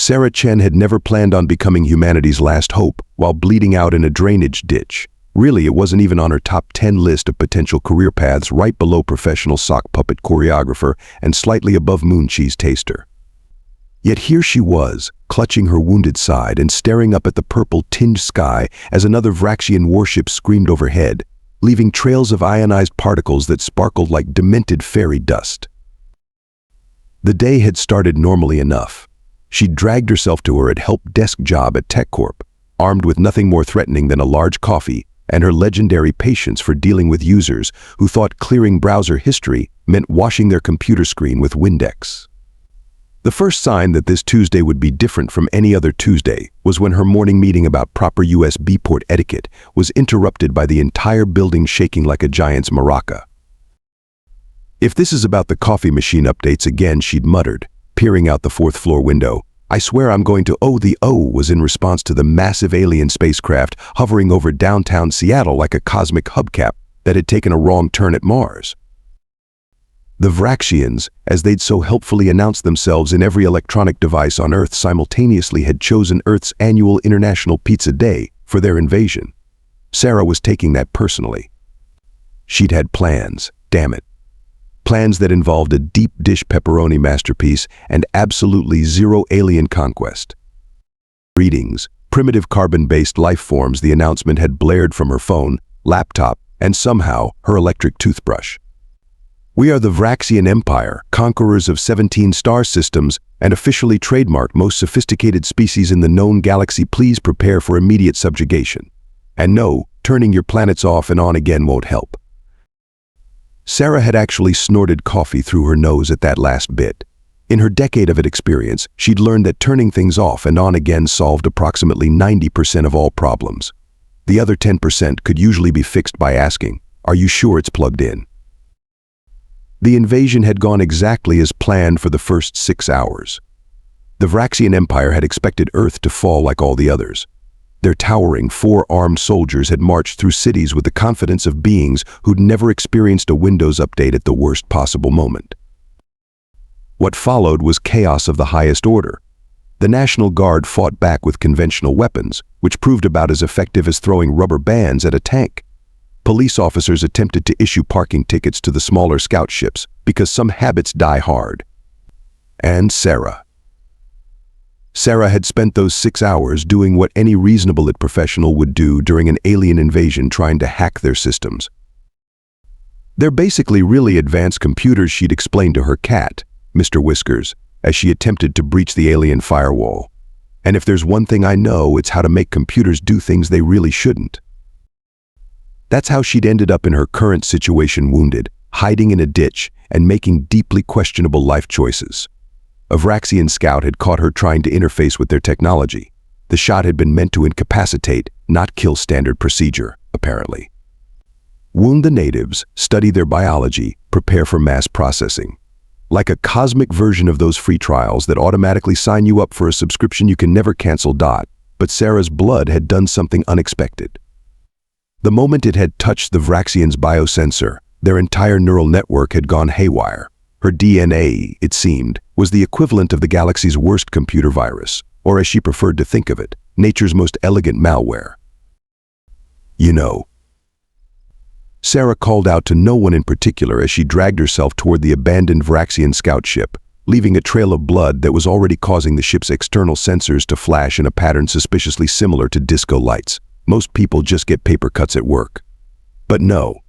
Sarah Chen had never planned on becoming humanity's last hope while bleeding out in a drainage ditch. Really, it wasn't even on her top 10 list of potential career paths, right below professional sock puppet choreographer and slightly above moon cheese taster. Yet here she was, clutching her wounded side and staring up at the purple-tinged sky as another Vraxian warship screamed overhead, leaving trails of ionized particles that sparkled like demented fairy dust. The day had started normally enough. She'd dragged herself to her help desk job at TechCorp, armed with nothing more threatening than a large coffee and her legendary patience for dealing with users who thought clearing browser history meant washing their computer screen with Windex. The first sign that this Tuesday would be different from any other Tuesday was when her morning meeting about proper USB port etiquette was interrupted by the entire building shaking like a giant's maraca. "If this is about the coffee machine updates again," she'd muttered, peering out the fourth-floor window. "I swear I'm going to..." The O was in response to the massive alien spacecraft hovering over downtown Seattle like a cosmic hubcap that had taken a wrong turn at Mars. The Vraxians, as they'd so helpfully announced themselves in every electronic device on Earth, simultaneously had chosen Earth's annual International Pizza Day for their invasion. Sarah was taking that personally. She'd had plans, damn it. Plans that involved a deep dish pepperoni masterpiece and absolutely zero alien conquest. "Greetings, primitive carbon-based life forms," the announcement had blared from her phone, laptop, and somehow her electric toothbrush. "We are the Vraxian Empire, conquerors of 17 star systems, and officially trademarked most sophisticated species in the known galaxy. Please prepare for immediate subjugation. And no, turning your planets off and on again won't help." Sarah had actually snorted coffee through her nose at that last bit. In her decade of experience, she'd learned that turning things off and on again solved approximately 90% of all problems. The other 10% could usually be fixed by asking, "Are you sure it's plugged in?" The invasion had gone exactly as planned for the first 6 hours. The Vraxian Empire had expected Earth to fall like all the others. Their towering, four-armed soldiers had marched through cities with the confidence of beings who'd never experienced a Windows update at the worst possible moment. What followed was chaos of the highest order. The National Guard fought back with conventional weapons, which proved about as effective as throwing rubber bands at a tank. Police officers attempted to issue parking tickets to the smaller scout ships because some habits die hard. And Sarah had spent those 6 hours doing what any reasonable IT professional would do during an alien invasion, trying to hack their systems. "They're basically really advanced computers," she'd explained to her cat, Mr. Whiskers, as she attempted to breach the alien firewall. "And if there's one thing I know, it's how to make computers do things they really shouldn't." That's how she'd ended up in her current situation, wounded, hiding in a ditch, and making deeply questionable life choices. A Vraxian scout had caught her trying to interface with their technology. The shot had been meant to incapacitate, not kill. Standard procedure, apparently. Wound the natives, study their biology, prepare for mass processing. Like a cosmic version of those free trials that automatically sign you up for a subscription you can never cancel. But Sarah's blood had done something unexpected. The moment it had touched the Vraxians' biosensor, their entire neural network had gone haywire. Her DNA, it seemed, was the equivalent of the galaxy's worst computer virus, or as she preferred to think of it, nature's most elegant malware. "You know." Sarah called out to no one in particular as she dragged herself toward the abandoned Vraxian scout ship, leaving a trail of blood that was already causing the ship's external sensors to flash in a pattern suspiciously similar to disco lights. Most people just get paper cuts at work. But no.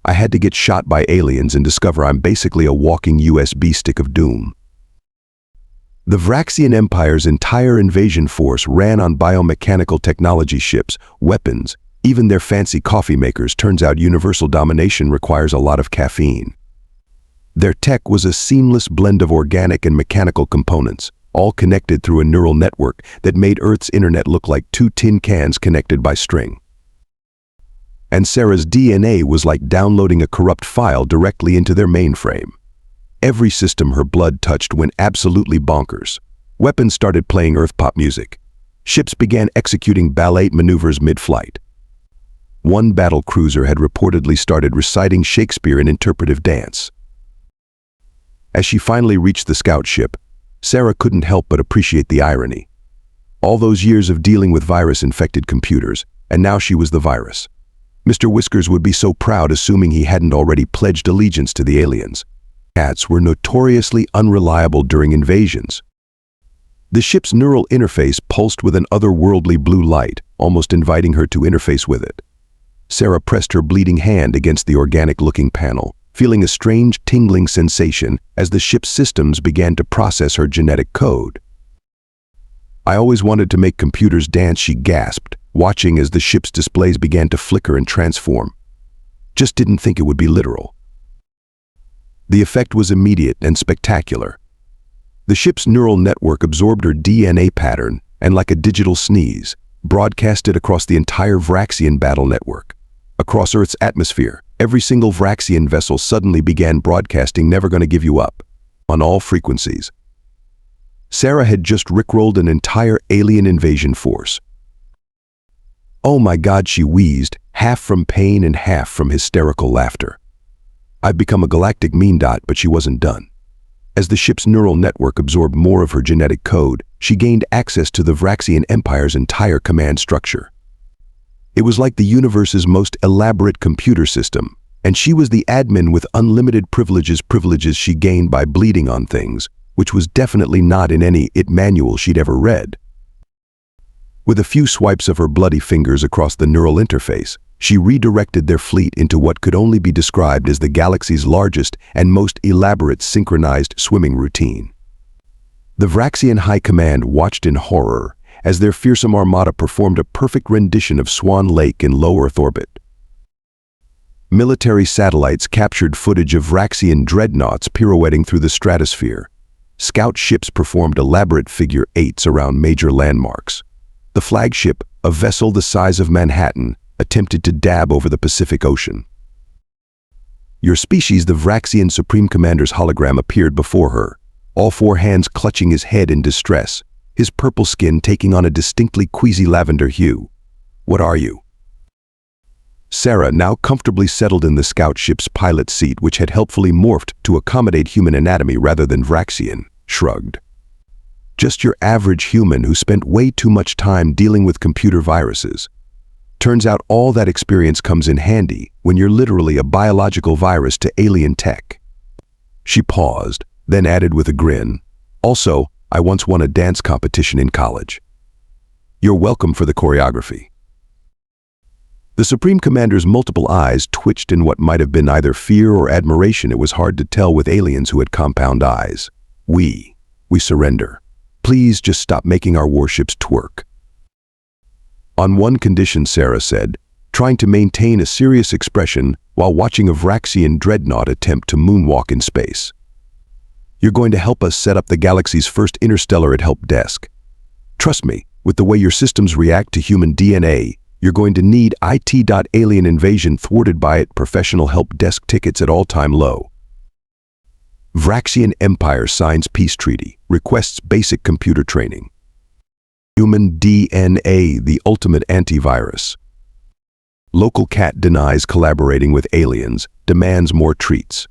I had to get shot by aliens and discover I'm basically a walking USB stick of doom. The Vraxian Empire's entire invasion force ran on biomechanical technology ships, weapons, even their fancy coffee makers. Turns out universal domination requires a lot of caffeine. Their tech was a seamless blend of organic and mechanical components, all connected through a neural network that made Earth's internet look like 2 tin cans connected by string. And Sarah's DNA was like downloading a corrupt file directly into their mainframe. Every system her blood touched went absolutely bonkers. Weapons started playing Earth pop music. Ships began executing ballet maneuvers mid-flight. One battle cruiser had reportedly started reciting Shakespeare in interpretive dance. As she finally reached the scout ship, Sarah couldn't help but appreciate the irony. All those years of dealing with virus-infected computers, and now she was the virus. Mr. Whiskers would be so proud, assuming he hadn't already pledged allegiance to the aliens. Cats were notoriously unreliable during invasions. The ship's neural interface pulsed with an otherworldly blue light, almost inviting her to interface with it. Sarah pressed her bleeding hand against the organic-looking panel, feeling a strange tingling sensation as the ship's systems began to process her genetic code. "I always wanted to make computers dance," she gasped, watching as the ship's displays began to flicker and transform. "Just didn't think it would be literal." The effect was immediate and spectacular. The ship's neural network absorbed her DNA pattern and, like a digital sneeze, broadcast it across the entire Vraxian battle network. Across Earth's atmosphere, every single Vraxian vessel suddenly began broadcasting "Never Gonna Give You Up" on all frequencies. Sarah had just rickrolled an entire alien invasion force. "Oh my God," she wheezed, half from pain and half from hysterical laughter. "I've become a galactic mean dot," but she wasn't done. As the ship's neural network absorbed more of her genetic code, she gained access to the Vraxian Empire's entire command structure. It was like the universe's most elaborate computer system, and she was the admin with unlimited privileges she gained by bleeding on things, which was definitely not in any manual she'd ever read. With a few swipes of her bloody fingers across the neural interface, she redirected their fleet into what could only be described as the galaxy's largest and most elaborate synchronized swimming routine. The Vraxian High Command watched in horror as their fearsome armada performed a perfect rendition of Swan Lake in low Earth orbit. Military satellites captured footage of Vraxian dreadnoughts pirouetting through the stratosphere. Scout ships performed elaborate figure eights around major landmarks. The flagship, a vessel the size of Manhattan, attempted to dab over the Pacific Ocean. "Your species," the Vraxian Supreme Commander's hologram appeared before her, all four hands clutching his head in distress, his purple skin taking on a distinctly queasy lavender hue. "What are you?" Sarah, now comfortably settled in the scout ship's pilot seat, which had helpfully morphed to accommodate human anatomy rather than Vraxian, shrugged. "Just your average human who spent way too much time dealing with computer viruses. Turns out all that experience comes in handy when you're literally a biological virus to alien tech." She paused, then added with a grin, "Also, I once won a dance competition in college." "You're welcome for the choreography." The Supreme Commander's multiple eyes twitched in what might have been either fear or admiration. It was hard to tell with aliens who had compound eyes. We surrender. Please just stop making our warships twerk." "On one condition," Sarah said, trying to maintain a serious expression while watching a Vraxian dreadnought attempt to moonwalk in space. "You're going to help us set up the galaxy's first interstellar help desk. Trust me, with the way your systems react to human DNA, you're going to need IT.alien invasion thwarted by it professional help desk tickets at all-time low." Vraxian Empire signs peace treaty, requests basic computer training. Human DNA, the ultimate antivirus. Local cat denies collaborating with aliens, demands more treats.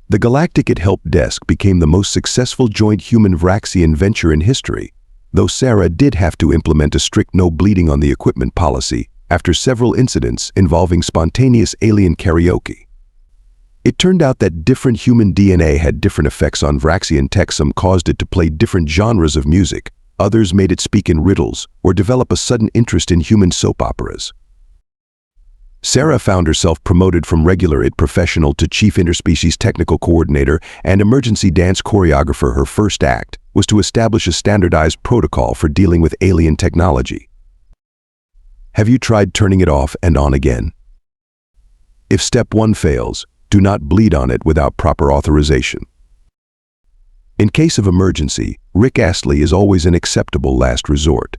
The Galactic Help Desk became the most successful joint human-Vraxian venture in history, though Sarah did have to implement a strict no bleeding on the equipment policy after several incidents involving spontaneous alien karaoke. It turned out that different human DNA had different effects on Vraxian tech. Some caused it to play different genres of music, others made it speak in riddles or develop a sudden interest in human soap operas. Sarah found herself promoted from regular IT professional to chief interspecies technical coordinator and emergency dance choreographer. Her first act was to establish a standardized protocol for dealing with alien technology. Have you tried turning it off and on again? If step 1 fails, do not bleed on it without proper authorization. In case of emergency, Rick Astley is always an acceptable last resort.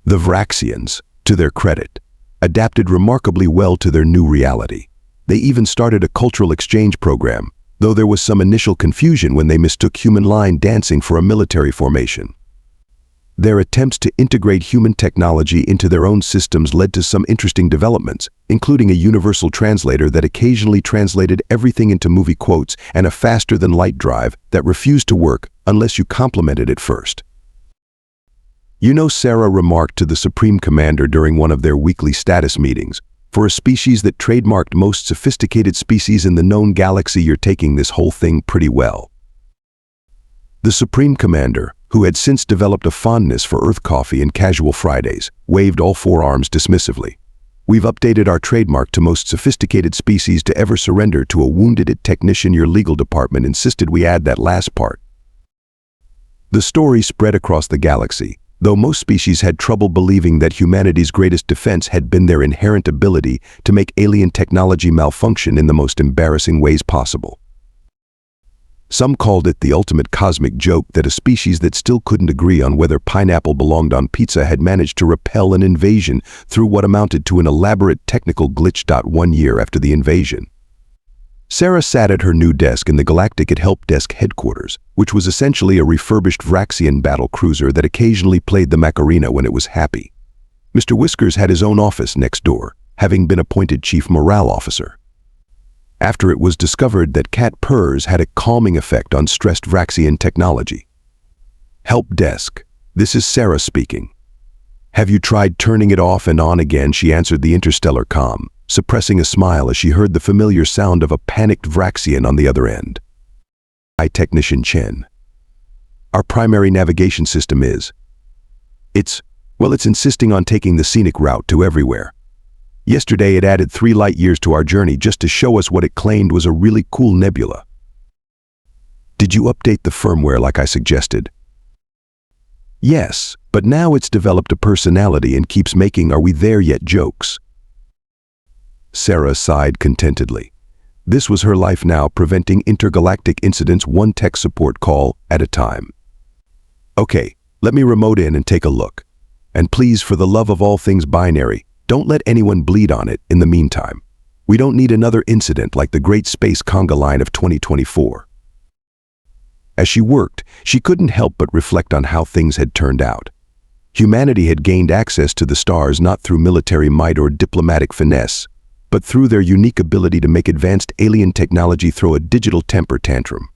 The Vraxians, to their credit, adapted remarkably well to their new reality. They even started a cultural exchange program, though there was some initial confusion when they mistook human line dancing for a military formation. Their attempts to integrate human technology into their own systems led to some interesting developments, including a universal translator that occasionally translated everything into movie quotes and a faster-than-light drive that refused to work unless you complimented it first. You know, Sarah remarked to the Supreme Commander during one of their weekly status meetings, "For a species that trademarked most sophisticated species in the known galaxy, you're taking this whole thing pretty well." The Supreme Commander, who had since developed a fondness for Earth coffee and casual Fridays, waved all four arms dismissively. "We've updated our trademark to most sophisticated species to ever surrender to a wounded technician. Your legal department insisted we add that last part." The story spread across the galaxy, though most species had trouble believing that humanity's greatest defense had been their inherent ability to make alien technology malfunction in the most embarrassing ways possible. Some called it the ultimate cosmic joke that a species that still couldn't agree on whether pineapple belonged on pizza had managed to repel an invasion through what amounted to an elaborate technical glitch. 1 year after the invasion, Sarah sat at her new desk in the Galactic Help Desk headquarters, which was essentially a refurbished Vraxian battle cruiser that occasionally played the Macarena when it was happy. Mr. Whiskers had his own office next door, having been appointed Chief Morale Officer. After it was discovered that cat purrs had a calming effect on stressed Vraxian technology. "Help desk, this is Sarah speaking. Have you tried turning it off and on again?" She answered the interstellar comm, suppressing a smile as she heard the familiar sound of a panicked Vraxian on the other end. "Hi, Technician Chen. Our primary navigation system is... It's insisting on taking the scenic route to everywhere. Yesterday it added 3 light years to our journey just to show us what it claimed was a really cool nebula." "Did you update the firmware like I suggested?" "Yes, but now it's developed a personality and keeps making 'are we there yet' jokes." Sarah sighed contentedly. This was her life now, preventing intergalactic incidents one tech support call at a time. "Okay, let me remote in and take a look. And please, for the love of all things binary, don't let anyone bleed on it in the meantime. We don't need another incident like the Great Space Conga Line of 2024. As she worked, she couldn't help but reflect on how things had turned out. Humanity had gained access to the stars not through military might or diplomatic finesse, but through their unique ability to make advanced alien technology throw a digital temper tantrum.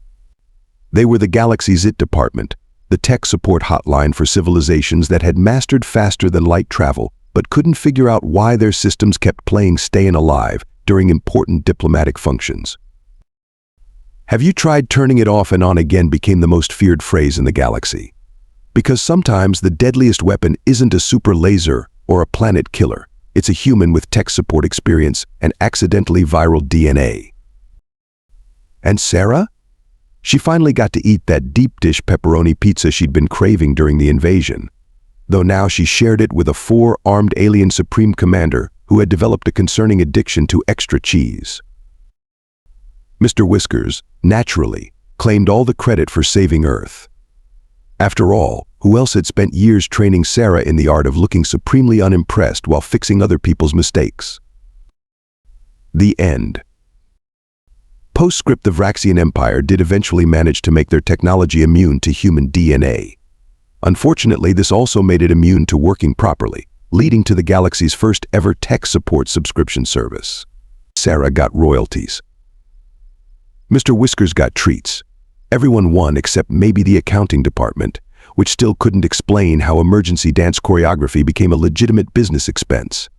They were the galaxy's IT department, the tech support hotline for civilizations that had mastered faster-than-light travel, but couldn't figure out why their systems kept playing stayin' alive during important diplomatic functions. "Have you tried turning it off and on again?" became the most feared phrase in the galaxy. Because sometimes the deadliest weapon isn't a super laser or a planet killer. It's a human with tech support experience and accidentally viral DNA. And Sarah? She finally got to eat that deep dish pepperoni pizza she'd been craving during the invasion, though now she shared it with a 4-armed alien Supreme Commander who had developed a concerning addiction to extra cheese. Mr. Whiskers, naturally, claimed all the credit for saving Earth. After all, who else had spent years training Sarah in the art of looking supremely unimpressed while fixing other people's mistakes? The end. Postscript: the Vraxian Empire did eventually manage to make their technology immune to human DNA. Unfortunately, this also made it immune to working properly, leading to the galaxy's first ever tech support subscription service. Sarah got royalties. Mr. Whiskers got treats. Everyone won except maybe the accounting department, which still couldn't explain how emergency dance choreography became a legitimate business expense.